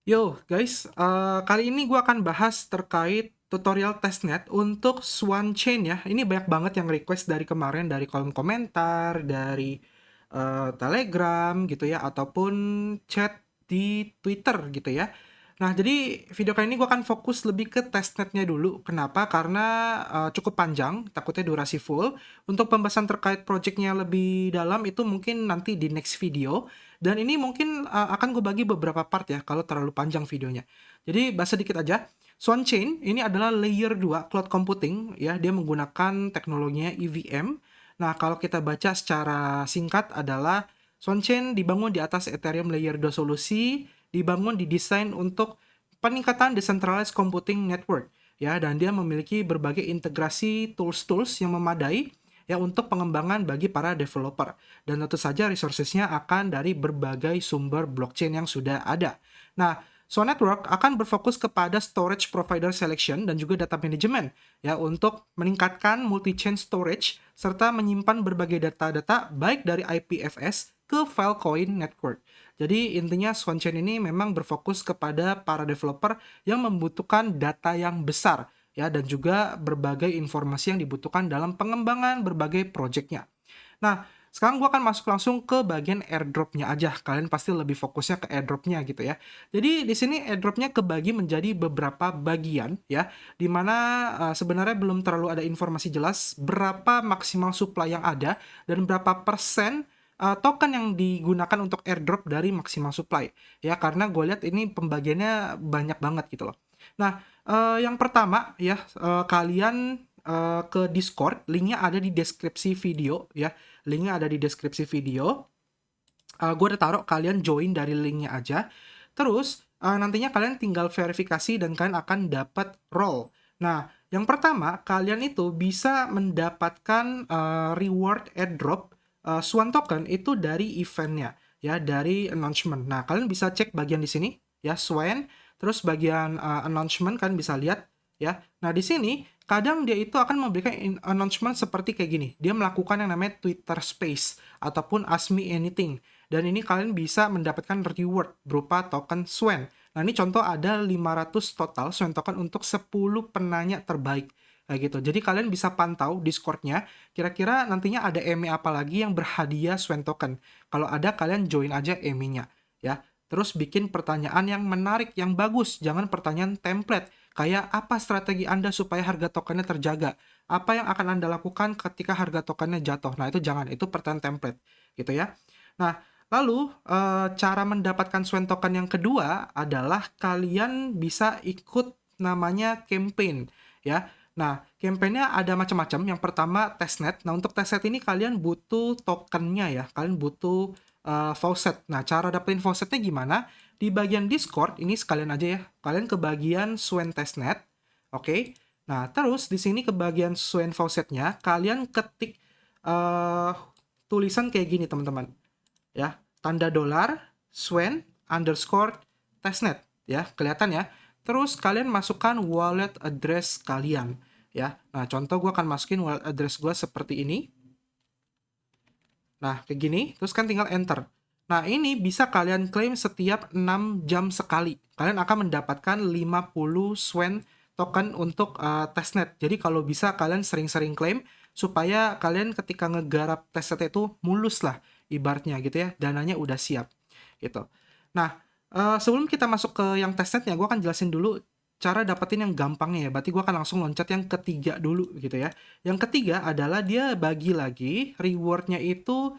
Yo guys, kali ini gue akan bahas terkait tutorial testnet untuk Swan Chain ya. Ini banyak banget yang request dari kemarin dari kolom komentar, dari Telegram gitu ya, ataupun chat di Twitter gitu ya. Nah, jadi video kali ini gue akan fokus lebih ke testnetnya dulu. Kenapa? Karena cukup panjang, takutnya durasi full. Untuk pembahasan terkait projectnya lebih dalam itu mungkin nanti di next video. Dan ini mungkin akan gue bagi beberapa part ya, kalau terlalu panjang videonya. Jadi bahas sedikit aja. Swan Chain ini adalah layer 2 cloud computing ya, dia menggunakan teknologinya EVM. Nah, kalau kita baca secara singkat adalah Swan Chain dibangun di atas Ethereum layer 2 solusi, dibangun didesain untuk peningkatan decentralized computing network ya, dan dia memiliki berbagai integrasi tools-tools yang memadai ya untuk pengembangan bagi para developer. Dan tentu saja resources-nya akan dari berbagai sumber blockchain yang sudah ada. Nah, Swan Network akan berfokus kepada storage provider selection dan juga data management ya untuk meningkatkan multi-chain storage serta menyimpan berbagai data-data baik dari IPFS ke Filecoin network. Jadi intinya Swanchain ini memang berfokus kepada para developer yang membutuhkan data yang besar ya dan juga berbagai informasi yang dibutuhkan dalam pengembangan berbagai projectnya. Nah, sekarang gue akan masuk langsung ke bagian airdropnya aja. Kalian pasti lebih fokusnya ke airdropnya gitu ya. Jadi di sini airdropnya kebagi menjadi beberapa bagian ya, dimana sebenarnya belum terlalu ada informasi jelas berapa maksimal supply yang ada dan berapa persen token yang digunakan untuk airdrop dari maksimal supply ya, karena gue lihat ini pembagiannya banyak banget gitu loh. Nah, yang pertama ya, kalian ke Discord, linknya ada di deskripsi video ya. Linknya ada di deskripsi video. Gue udah taruh, kalian join dari linknya aja. Terus nantinya kalian tinggal verifikasi dan kalian akan dapat role. Nah, yang pertama kalian itu bisa mendapatkan reward airdrop Swan token itu dari eventnya ya, dari announcement. Nah, kalian bisa cek bagian di sini ya, Swan. Terus bagian announcement kalian bisa lihat ya. Nah, di sini kadang dia itu akan memberikan announcement seperti kayak gini. Dia melakukan yang namanya Twitter Space ataupun Ask Me Anything. Dan ini kalian bisa mendapatkan reward berupa token Swan. Nah, ini contoh ada 500 total Swan token untuk 10 penanya terbaik. Kayak gitu. Jadi kalian bisa pantau Discord-nya, kira-kira nantinya ada EME apa lagi yang berhadiah Swan token. Kalau ada, kalian join aja EME-nya. Ya. Terus bikin pertanyaan yang menarik, yang bagus. Jangan pertanyaan template. Kayak apa strategi Anda supaya harga tokennya terjaga? Apa yang akan Anda lakukan ketika harga tokennya jatuh? Nah, itu jangan. Itu pertanyaan template. Gitu ya. Nah, lalu, cara mendapatkan Swan token yang kedua adalah kalian bisa ikut namanya campaign, ya. Nah, campaign-nya ada macam-macam. Yang pertama testnet. Nah, untuk testnet ini kalian butuh tokennya ya, kalian butuh, faucet. Nah, cara dapetin faucetnya gimana? Di bagian Discord, ini sekalian aja ya, kalian ke bagian Swan testnet, oke. Nah, terus di sini ke bagian Swan faucetnya, kalian ketik, eee, tulisan kayak gini teman-teman, ya, tanda dolar, Swan, underscore, testnet, ya, kelihatan ya. Terus kalian masukkan wallet address kalian, ya. Nah, contoh gue akan masukin wallet address gue seperti ini. Nah, kayak gini, terus kan tinggal enter. Nah, ini bisa kalian klaim setiap 6 jam sekali. Kalian akan mendapatkan 50 Swan token untuk testnet. Jadi kalau bisa kalian sering-sering klaim supaya kalian ketika ngegarap testnet itu mulus lah ibaratnya gitu ya. Dananya udah siap gitu. Nah, sebelum kita masuk ke yang testnetnya, gue akan jelasin dulu cara dapetin yang gampangnya ya. Berarti gue akan langsung loncat yang ketiga dulu gitu ya. Yang ketiga adalah dia bagi lagi rewardnya itu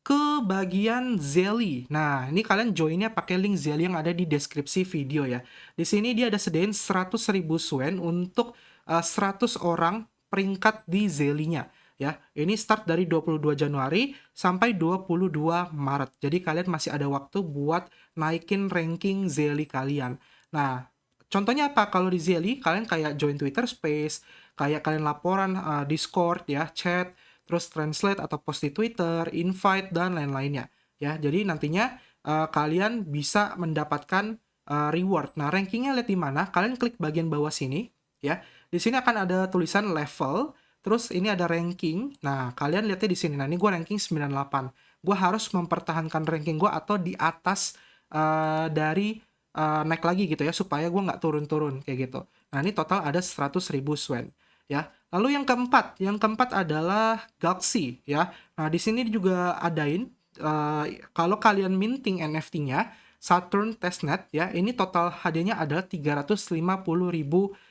ke bagian Zelly. Nah, ini kalian joinnya pakai link Zelly yang ada di deskripsi video ya. Di sini dia ada sediain 100.000 Swan untuk 100 orang peringkat di Zelly-nya ya. Ini start dari 22 Januari sampai 22 Maret. Jadi kalian masih ada waktu buat naikin ranking Zelly kalian. Nah, contohnya apa? Kalau di Zelly, kalian kayak join Twitter Space, kayak kalian laporan Discord ya, chat, terus translate atau post di Twitter, invite, dan lain-lainnya. Ya, jadi nantinya kalian bisa mendapatkan reward. Nah, rankingnya lihat di mana? Kalian klik bagian bawah sini, ya. Di sini akan ada tulisan level, terus ini ada ranking. Nah, kalian lihatnya di sini. Nah, ini gue ranking 98. Gue harus mempertahankan ranking gue atau di atas dari naik lagi gitu ya, supaya gue nggak turun-turun kayak gitu. Nah, ini total ada 100.000 Swan ya. Lalu yang keempat adalah Galaxy ya. Nah, di sini juga adain kalau kalian minting NFT-nya Saturn Testnet ya, ini total hadiahnya adalah 350.000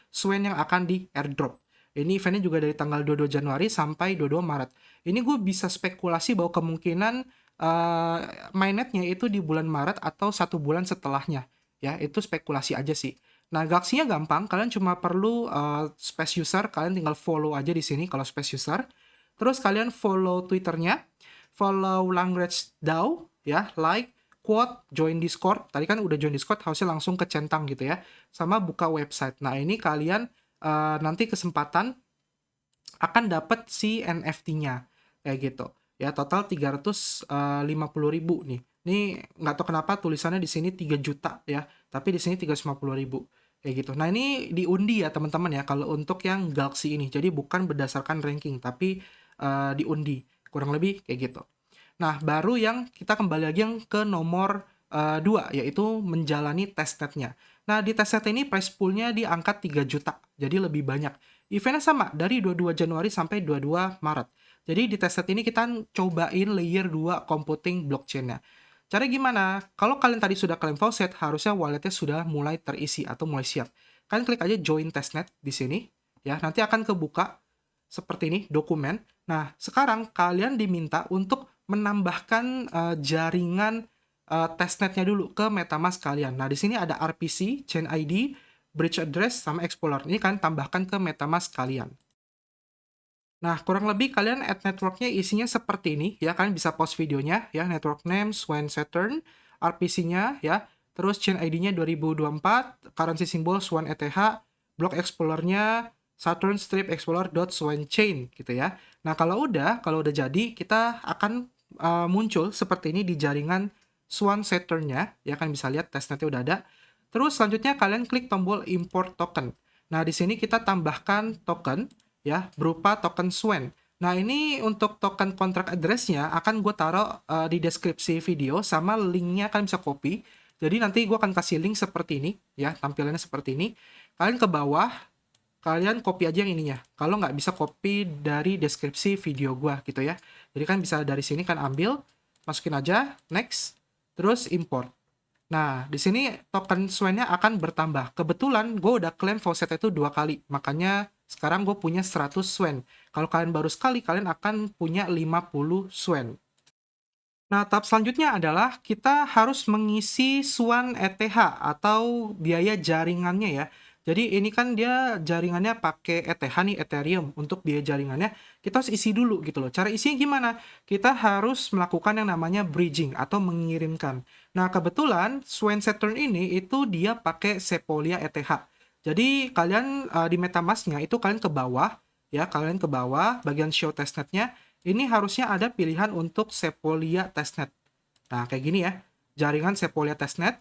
Swan yang akan di airdrop. Ini eventnya juga dari tanggal 22 Januari sampai 22 Maret. Ini gue bisa spekulasi bahwa kemungkinan mainnetnya itu di bulan Maret atau 1 bulan setelahnya. Ya, itu spekulasi aja sih. Nah, Galaxy-nya gampang, kalian cuma perlu space user, kalian tinggal follow aja di sini kalau space user. Terus kalian follow Twitter-nya, follow Langrage DAO, ya, like, quote, join Discord. Tadi kan udah join Discord, harusnya langsung kecentang gitu ya. Sama buka website. Nah, ini kalian nanti kesempatan akan dapat si NFT-nya. Kayak gitu. Ya, total 350.000 nih. Ini nggak tahu kenapa tulisannya di sini 3 juta ya, tapi di sini 350.000 kayak gitu. Nah, ini diundi ya teman-teman ya kalau untuk yang Galaxy ini. Jadi bukan berdasarkan ranking tapi diundi. Kurang lebih kayak gitu. Nah, baru yang kita kembali lagi yang ke nomor 2 yaitu menjalani testnetnya. Nah, di testnet ini price pool-nya di angka 3 juta. Jadi lebih banyak. Eventnya sama dari 22 Januari sampai 22 Maret. Jadi di testnet ini kita cobain layer 2 computing blockchain-nya. Cara gimana? Kalau kalian tadi sudah klaim faucet, harusnya walletnya sudah mulai terisi atau mulai siap. Kalian klik aja join testnet di sini, ya. Nanti akan kebuka seperti ini dokumen. Nah, sekarang kalian diminta untuk menambahkan jaringan testnetnya dulu ke MetaMask kalian. Nah, di sini ada RPC, Chain ID, Bridge Address, sama Explorer. Ini kalian tambahkan ke MetaMask kalian. Nah, kurang lebih kalian add networknya isinya seperti ini ya, kalian bisa pause videonya ya, network name Swan Saturn, RPC-nya ya, terus chain ID-nya 2024, currency symbol Swan ETH, block explorer-nya Saturn Strip Explorer Swan Chain gitu ya. Nah, kalau udah jadi kita akan muncul seperti ini di jaringan Swan Saturn-nya ya, kan bisa lihat testnetnya udah ada. Terus selanjutnya kalian klik tombol import token. Nah, di sini kita tambahkan token ya, berupa token Swan. Nah, ini untuk token contract address-nya akan gue taruh di deskripsi video, sama link-nya kalian bisa copy. Jadi nanti gue akan kasih link seperti ini, ya, tampilannya seperti ini. Kalian ke bawah, kalian copy aja yang ininya. Kalau nggak bisa copy dari deskripsi video gue gitu ya. Jadi kan bisa dari sini kan ambil, masukin aja, next, terus import. Nah, di sini token Swan-nya akan bertambah. Kebetulan gue udah klaim faucet itu 2 kali, makanya sekarang gue punya 100 Swan. Kalau kalian baru sekali, kalian akan punya 50 Swan. Nah, tahap selanjutnya adalah kita harus mengisi Swan ETH atau biaya jaringannya ya. Jadi ini kan dia jaringannya pakai ETH nih, Ethereum. Untuk biaya jaringannya, kita harus isi dulu gitu loh. Cara isinya gimana? Kita harus melakukan yang namanya bridging atau mengirimkan. Nah, kebetulan Swan Saturn ini itu dia pakai Sepolia ETH. Jadi kalian di MetaMask-nya itu kalian ke bawah, ya, kalian ke bawah, bagian show testnet-nya, ini harusnya ada pilihan untuk Sepolia Testnet. Nah, kayak gini ya, jaringan Sepolia Testnet.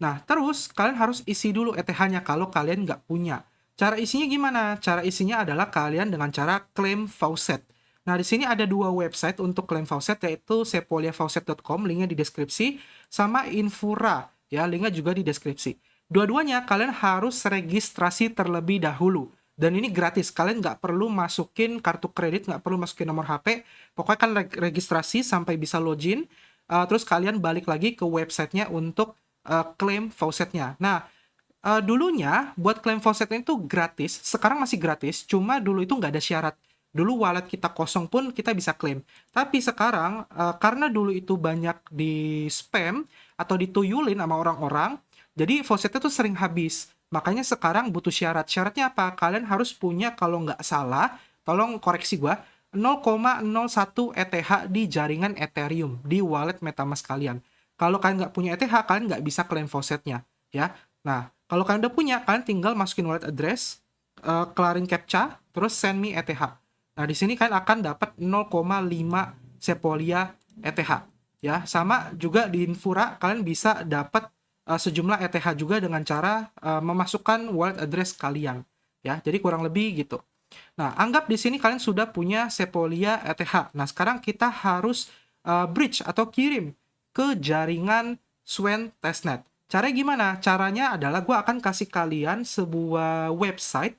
Nah, terus kalian harus isi dulu ETH-nya kalau kalian nggak punya. Cara isinya gimana? Cara isinya adalah kalian dengan cara claim faucet. Nah, di sini ada 2 website untuk claim faucet, yaitu sepoliafaucet.com, linknya di deskripsi, sama Infura, ya, linknya juga di deskripsi. Dua-duanya kalian harus registrasi terlebih dahulu. Dan ini gratis, kalian nggak perlu masukin kartu kredit, nggak perlu masukin nomor HP, pokoknya kan registrasi sampai bisa login, terus kalian balik lagi ke websitenya untuk klaim faucetnya. Nah, dulunya buat klaim faucet itu gratis, sekarang masih gratis, cuma dulu itu nggak ada syarat. Dulu wallet kita kosong pun kita bisa klaim. Tapi sekarang, karena dulu itu banyak di spam atau dituyulin sama orang-orang, jadi faucetnya tuh sering habis. Makanya sekarang butuh syarat. Syaratnya apa? Kalian harus punya, kalau nggak salah, tolong koreksi gua, 0,01 ETH di jaringan Ethereum, di wallet MetaMask kalian. Kalau kalian nggak punya ETH, kalian nggak bisa klaim faucetnya, ya. Nah, kalau kalian udah punya, kalian tinggal masukin wallet address, kelarin captcha, terus send me ETH. Nah, di sini kalian akan dapat 0,5 Sepolia ETH, ya. Sama juga di Infura, kalian bisa dapat sejumlah ETH juga dengan cara memasukkan wallet address kalian, ya. Jadi kurang lebih gitu. Nah, anggap di sini kalian sudah punya Sepolia ETH. Nah, sekarang kita harus bridge atau kirim ke jaringan Swan Testnet. Caranya gimana? Caranya adalah gue akan kasih kalian sebuah website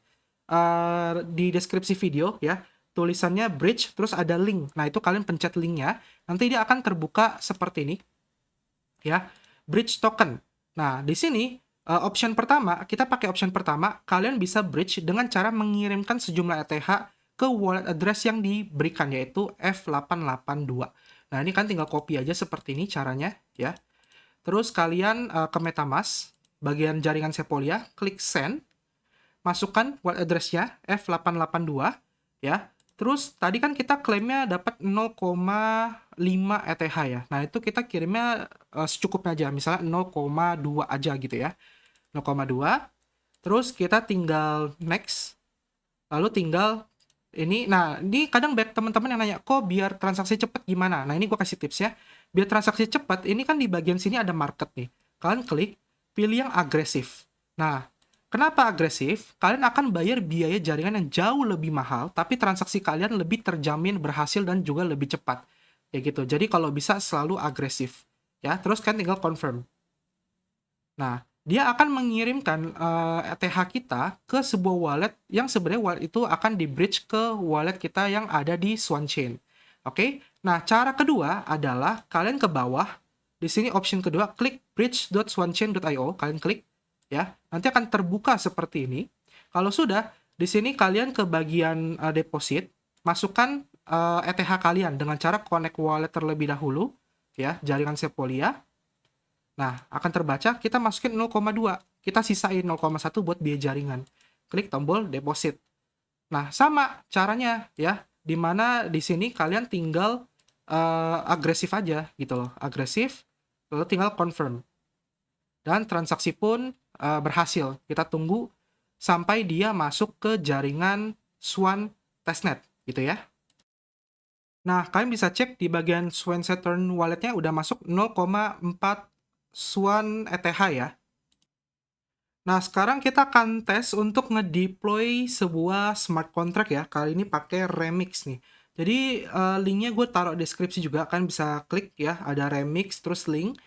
di deskripsi video ya. Tulisannya bridge, terus ada link. Nah, itu kalian pencet linknya. Nanti dia akan terbuka seperti ini ya. Bridge token. Nah, di sini option pertama, kita pakai option pertama, kalian bisa bridge dengan cara mengirimkan sejumlah ETH ke wallet address yang diberikan, yaitu F882. Nah, ini kan tinggal copy aja seperti ini caranya ya. Terus kalian ke MetaMask, bagian jaringan Sepolia, klik send, masukkan wallet address-nya F882 ya. Terus tadi kan kita klaimnya dapat 0,5 ETH ya. Nah, itu kita kirimnya secukupnya aja, misalnya 0,2 aja gitu ya. 0,2. Terus kita tinggal next. Lalu tinggal ini, nah ini kadang banyak teman-teman yang nanya, kok biar transaksi cepat gimana? Nah, ini gue kasih tips ya. Biar transaksi cepat, ini kan di bagian sini ada market nih. Kalian klik, pilih yang agresif. Nah, kenapa agresif? Kalian akan bayar biaya jaringan yang jauh lebih mahal, tapi transaksi kalian lebih terjamin berhasil dan juga lebih cepat. Kayak gitu. Jadi kalau bisa selalu agresif. Ya, terus kalian tinggal confirm. Nah, dia akan mengirimkan ETH kita ke sebuah wallet yang sebenarnya wallet itu akan di-bridge ke wallet kita yang ada di Swan Chain. Oke? Nah, cara kedua adalah kalian ke bawah, di sini option kedua, klik bridge.swanchain.io, kalian klik, ya. Nanti akan terbuka seperti ini. Kalau sudah, di sini kalian ke bagian deposit, masukkan ETH kalian dengan cara connect wallet terlebih dahulu, ya, jaringan Sepolia. Nah, akan terbaca, kita masukin 0,2. Kita sisain 0,1 buat biaya jaringan. Klik tombol deposit. Nah, sama caranya ya. Dimana di sini kalian tinggal agresif aja gitu loh. Agresif, lalu tinggal confirm. Dan transaksi pun berhasil. Kita tunggu sampai dia masuk ke jaringan Swan testnet gitu ya. Nah, kalian bisa cek di bagian Swan Saturn walletnya udah masuk 0,4 Swan ETH ya. Nah, sekarang kita akan tes untuk ngedeploy sebuah smart contract ya. Kali ini pakai Remix nih. Jadi, linknya gue taruh deskripsi juga. Kan bisa klik ya, ada Remix, terus link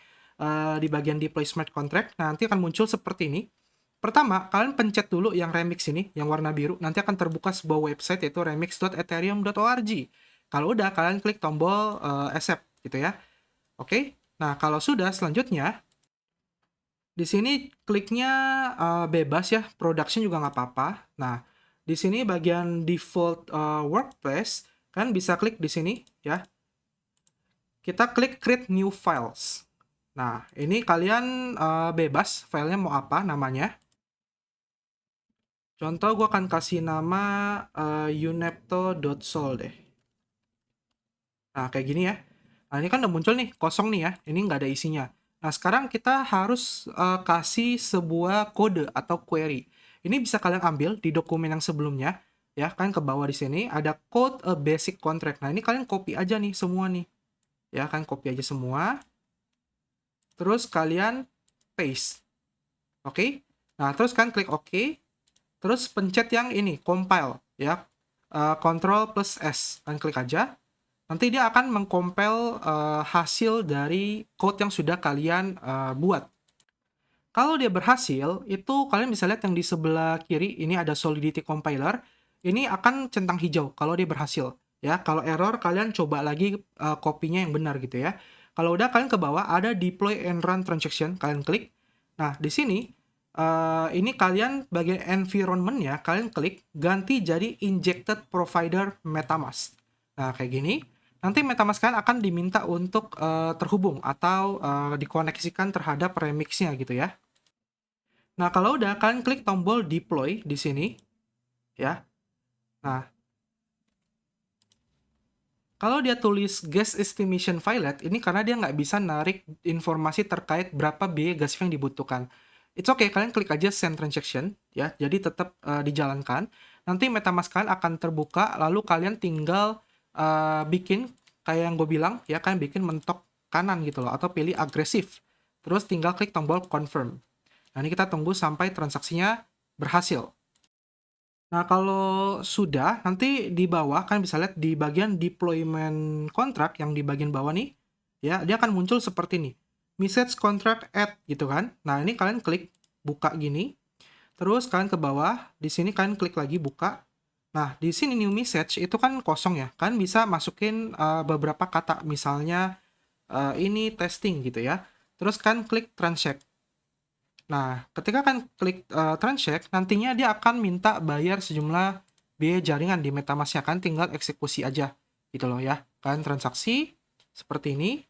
di bagian deploy smart contract. Nah, nanti akan muncul seperti ini. Pertama, kalian pencet dulu yang Remix ini, yang warna biru. Nanti akan terbuka sebuah website yaitu remix.ethereum.org. Kalau udah, kalian klik tombol accept gitu ya. Oke. Nah, kalau sudah, selanjutnya di sini kliknya bebas ya, production juga nggak apa-apa. Nah, di sini bagian default workplace, kan bisa klik di sini ya. Kita klik create new files. Nah, ini kalian bebas filenya mau apa namanya. Contoh gue akan kasih nama unepto.sol deh. Nah, kayak gini ya. Nah, ini kan udah muncul nih, kosong nih ya. Ini nggak ada isinya. Nah, sekarang kita harus kasih sebuah kode atau query. Ini bisa kalian ambil di dokumen yang sebelumnya. Ya, kan ke bawah di sini ada code a basic contract. Nah, ini kalian copy aja nih semua nih. Ya, kan copy aja semua. Terus kalian paste. Oke? Nah, terus kan klik OK. Terus pencet yang ini, compile. Ya, Ctrl plus S. Kalian klik aja. Nanti dia akan mengcompile hasil dari code yang sudah kalian buat. Kalau dia berhasil, itu kalian bisa lihat yang di sebelah kiri, ini ada Solidity Compiler. Ini akan centang hijau kalau dia berhasil. Ya, kalau error, kalian coba lagi copy-nya yang benar gitu ya. Kalau udah, kalian ke bawah, ada Deploy and Run Transaction. Kalian klik. Nah, di sini, ini kalian bagian environment-nya, kalian klik, ganti jadi Injected Provider MetaMask. Nah, kayak gini. Nanti MetaMask kalian akan diminta untuk terhubung atau dikoneksikan terhadap remix-nya gitu ya. Nah, kalau udah, kalian klik tombol deploy di sini. Ya. Nah, kalau dia tulis gas estimation violet, ini karena dia nggak bisa narik informasi terkait berapa biaya gas yang dibutuhkan. It's okay, kalian klik aja send transaction, ya. Jadi tetap dijalankan. Nanti MetaMask kalian akan terbuka, lalu kalian tinggal bikin kayak yang gue bilang ya, kan bikin mentok kanan gitu loh, atau pilih agresif, terus tinggal klik tombol confirm. Nah, ini kita tunggu sampai transaksinya berhasil. Nah, kalau sudah, nanti di bawah kan bisa lihat di bagian deployment contract yang di bagian bawah nih, ya, dia akan muncul seperti ini, message contract add gitu kan. Nah, ini kalian klik buka gini. Terus kalian ke bawah, di sini kalian klik lagi buka. Nah, di sini new message itu kan kosong ya. Kalian bisa masukin beberapa kata, misalnya ini testing gitu ya. Terus kalian klik transact. Nah, ketika kan klik transact, nantinya dia akan minta bayar sejumlah biaya jaringan di MetaMask-nya, kan tinggal eksekusi aja gitu loh ya. Kalian transaksi seperti ini.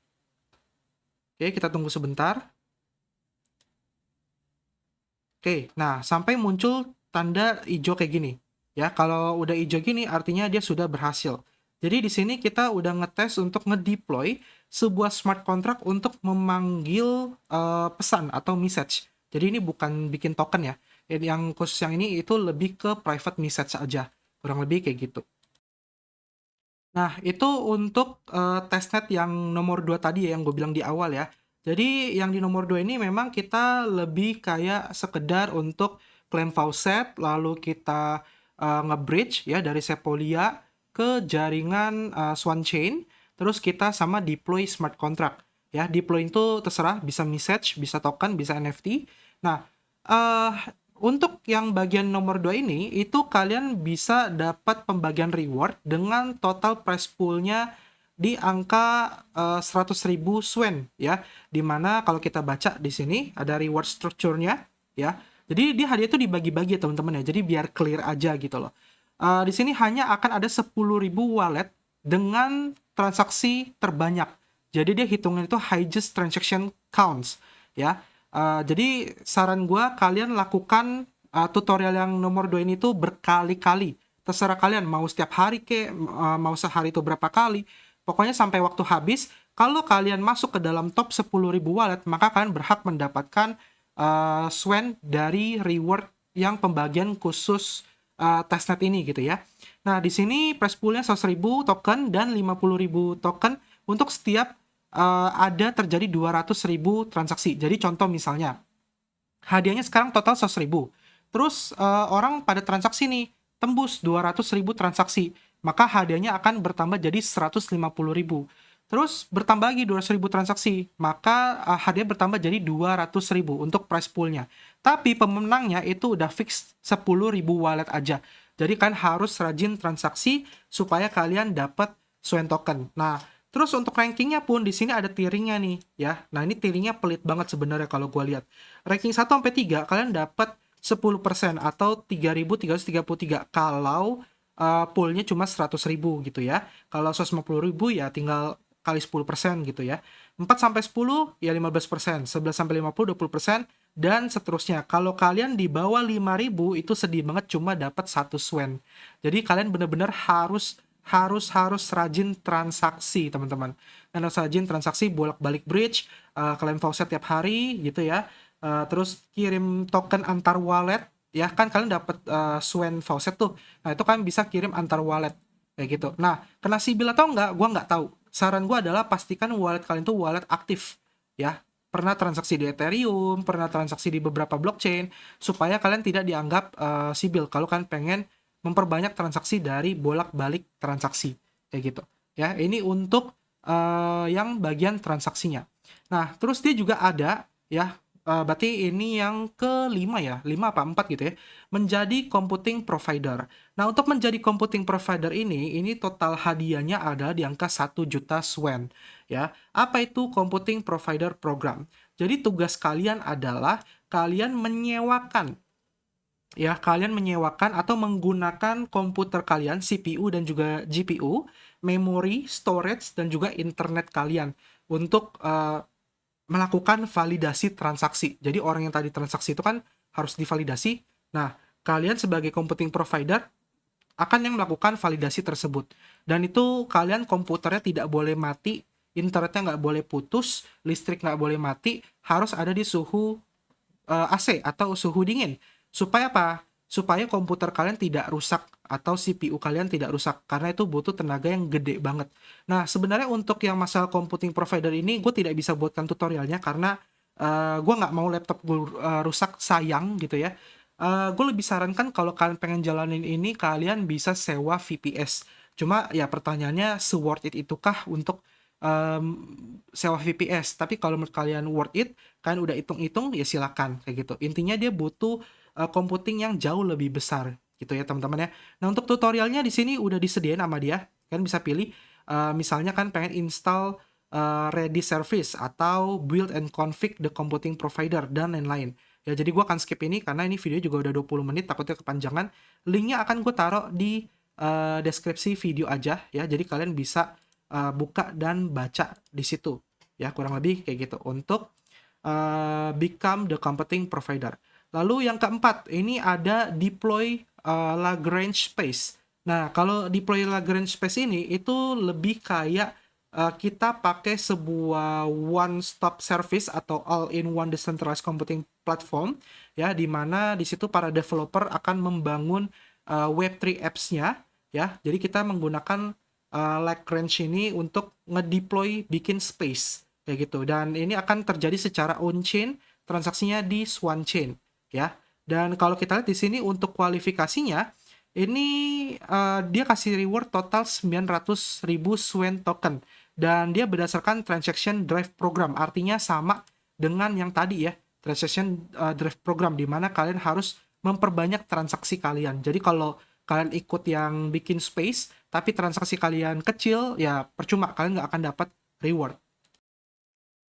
Oke, kita tunggu sebentar. Oke, nah sampai muncul tanda hijau kayak gini. Ya, kalau udah hijau gini artinya dia sudah berhasil. Jadi di sini kita udah ngetes untuk ngedeploy sebuah smart contract untuk memanggil pesan atau message. Jadi ini bukan bikin token ya. Yang khusus yang ini itu lebih ke private message aja. Kurang lebih kayak gitu. Nah, itu untuk testnet yang nomor 2 tadi ya, yang gue bilang di awal ya. Jadi yang di nomor 2 ini memang kita lebih kayak sekedar untuk klaim faucet, lalu kita nge-bridge ya dari Sepolia ke jaringan Swan Chain, terus kita sama deploy smart contract. Ya, deploy itu terserah, bisa message, bisa token, bisa NFT. Nah, eh untuk yang bagian nomor 2 ini, itu kalian bisa dapat pembagian reward dengan total prize pool-nya di angka 100.000 Swan ya. Dimana kalau kita baca di sini ada reward structure-nya ya. Jadi dia hadiah itu dibagi-bagi ya teman-teman ya. Jadi biar clear aja gitu loh. Di sini hanya akan ada 10.000 wallet dengan transaksi terbanyak. Jadi dia hitungnya itu highest transaction counts ya. Jadi saran gue kalian lakukan tutorial yang nomor 2 ini tuh berkali-kali. Terserah kalian mau setiap hari mau sehari itu berapa kali. Pokoknya sampai waktu habis. Kalau kalian masuk ke dalam top 10.000 wallet, maka kalian berhak mendapatkan Swan dari reward yang pembagian khusus testnet ini gitu ya. Nah, di sini prize pool-nya 100.000 token dan 50.000 token untuk setiap ada terjadi 200.000 transaksi. Jadi contoh misalnya, hadiahnya sekarang total 100.000. Terus orang pada transaksi nih, tembus 200.000 transaksi. Maka hadiahnya akan bertambah jadi 150.000. Terus bertambah lagi 200.000 transaksi. Maka hadiah bertambah jadi 200.000 untuk prize pool-nya. Tapi pemenangnya itu udah fix 10.000 wallet aja. Jadi kan harus rajin transaksi supaya kalian dapat Swan token. Nah, terus untuk rankingnya pun di sini ada tiringnya nih ya. Nah, ini tiringnya pelit banget sebenarnya kalau gue lihat. Ranking 1 sampai 3 kalian dapat 10% atau 3.333 kalau poolnya cuma 100.000 gitu ya. Kalau 150.000 ya tinggal kali 10% gitu ya. 4 sampai 10 ya 15%, 11 sampai 50 20% dan seterusnya. Kalau kalian di bawah 5.000 itu sedih banget cuma dapat 1 Swan. Jadi kalian benar-benar harus rajin transaksi teman-teman. Dan harus rajin transaksi bolak-balik bridge, klaim faucet tiap hari gitu ya. Terus kirim token antar wallet ya, kan kalian dapat Swan faucet tuh. Nah, itu kan bisa kirim antar wallet kayak gitu. Nah, kena sibil atau enggak gua nggak tahu. Saran gua adalah pastikan wallet kalian tuh wallet aktif ya. Pernah transaksi di Ethereum, pernah transaksi di beberapa blockchain supaya kalian tidak dianggap sibil kalau kalian pengen memperbanyak transaksi dari bolak-balik transaksi kayak gitu ya. Ini untuk yang bagian transaksinya. Nah, terus dia juga ada ya, berarti ini yang kelima ya, 5 apa 4 gitu ya, menjadi computing provider. Nah, untuk menjadi computing provider ini total hadiahnya ada di angka 1 juta Swan ya. Apa itu computing provider program? Jadi tugas kalian adalah kalian menyewakan ya, kalian menyewakan atau menggunakan komputer kalian, CPU dan juga GPU, memori, storage, dan juga internet kalian untuk melakukan validasi transaksi. Jadi orang yang tadi transaksi itu kan harus divalidasi. Nah, kalian sebagai computing provider akan yang melakukan validasi tersebut. Dan itu kalian komputernya tidak boleh mati, internetnya nggak boleh putus, listrik nggak boleh mati, harus ada di suhu AC atau suhu dingin. Supaya apa? Supaya komputer kalian tidak rusak atau CPU kalian tidak rusak, karena itu butuh tenaga yang gede banget. Nah, sebenarnya untuk yang masalah computing provider ini gue tidak bisa buatkan tutorialnya karena gue nggak mau laptop gue rusak, sayang gitu ya. Gue lebih sarankan kalau kalian pengen jalanin ini kalian bisa sewa VPS. Cuma ya pertanyaannya se-worth it itukah untuk sewa VPS. Tapi kalau menurut kalian worth it, kalian udah hitung-hitung, ya silakan kayak gitu. Intinya dia butuh computing yang jauh lebih besar gitu ya teman-teman ya. Nah untuk tutorialnya di sini udah disediain sama dia, kalian bisa pilih. Misalnya kan pengen install ready service atau build and config the computing provider dan lain-lain. Ya jadi gue akan skip ini karena ini video juga udah 20 menit, takutnya kepanjangan. Linknya akan gue taruh di deskripsi video aja ya. Jadi kalian bisa buka dan baca di situ ya, kurang lebih kayak gitu untuk become the computing provider. Lalu yang keempat, ini ada deploy Lagrange space. Nah, kalau deploy Lagrange space ini itu lebih kayak kita pakai sebuah one stop service atau all in one decentralized computing platform ya, di mana di situ para developer akan membangun Web3 apps-nya ya. Jadi kita menggunakan Lagrange ini untuk ngedeploy bikin space kayak gitu, dan ini akan terjadi secara on chain, transaksinya di Swan Chain ya. Dan kalau kita lihat di sini untuk kualifikasinya ini dia kasih reward total 900.000 Swan token, dan dia berdasarkan transaction drive program, artinya sama dengan yang tadi ya, transaction drive program, di mana kalian harus memperbanyak transaksi kalian. Jadi kalau kalian ikut yang bikin space tapi transaksi kalian kecil, ya percuma, kalian nggak akan dapat reward.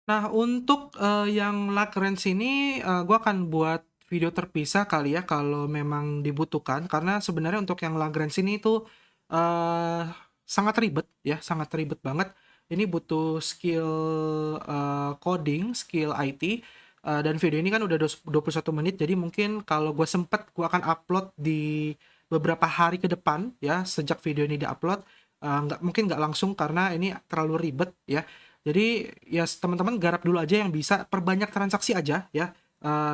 Nah, untuk yang Lagrange ini gue akan buat video terpisah kali ya kalau memang dibutuhkan, karena sebenarnya untuk yang Lagrange ini itu eh, sangat ribet ya, sangat ribet banget. Ini butuh skill coding, skill IT, dan video ini kan udah 21 menit, jadi mungkin kalau gue sempet gue akan upload di beberapa hari ke depan ya, sejak video ini diupload. Mungkin nggak langsung karena ini terlalu ribet ya. Jadi ya teman-teman garap dulu aja yang bisa, perbanyak transaksi aja ya.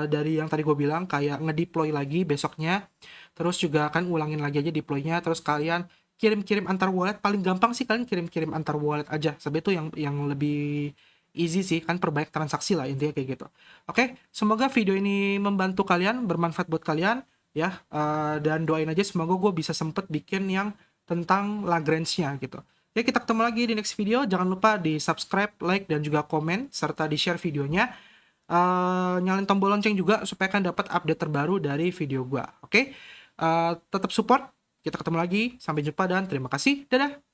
Dari yang tadi gue bilang kayak ngedeploy lagi besoknya, terus juga kan ulangin lagi aja deploynya, terus kalian kirim-kirim antar wallet. Paling gampang sih kalian kirim-kirim antar wallet aja, sebab itu yang lebih easy sih, kan perbanyak transaksi lah intinya kayak gitu. Oke, semoga video ini membantu kalian, bermanfaat buat kalian ya. Dan doain aja semoga gue bisa sempet bikin yang tentang Lagrange-nya gitu. Ya, kita ketemu lagi di next video. Jangan lupa di subscribe, like, dan juga komen, serta di share videonya. Nyalain tombol lonceng juga supaya kalian dapat update terbaru dari video gua. Oke? Tetap support. Kita ketemu lagi. Sampai jumpa dan terima kasih. Dadah!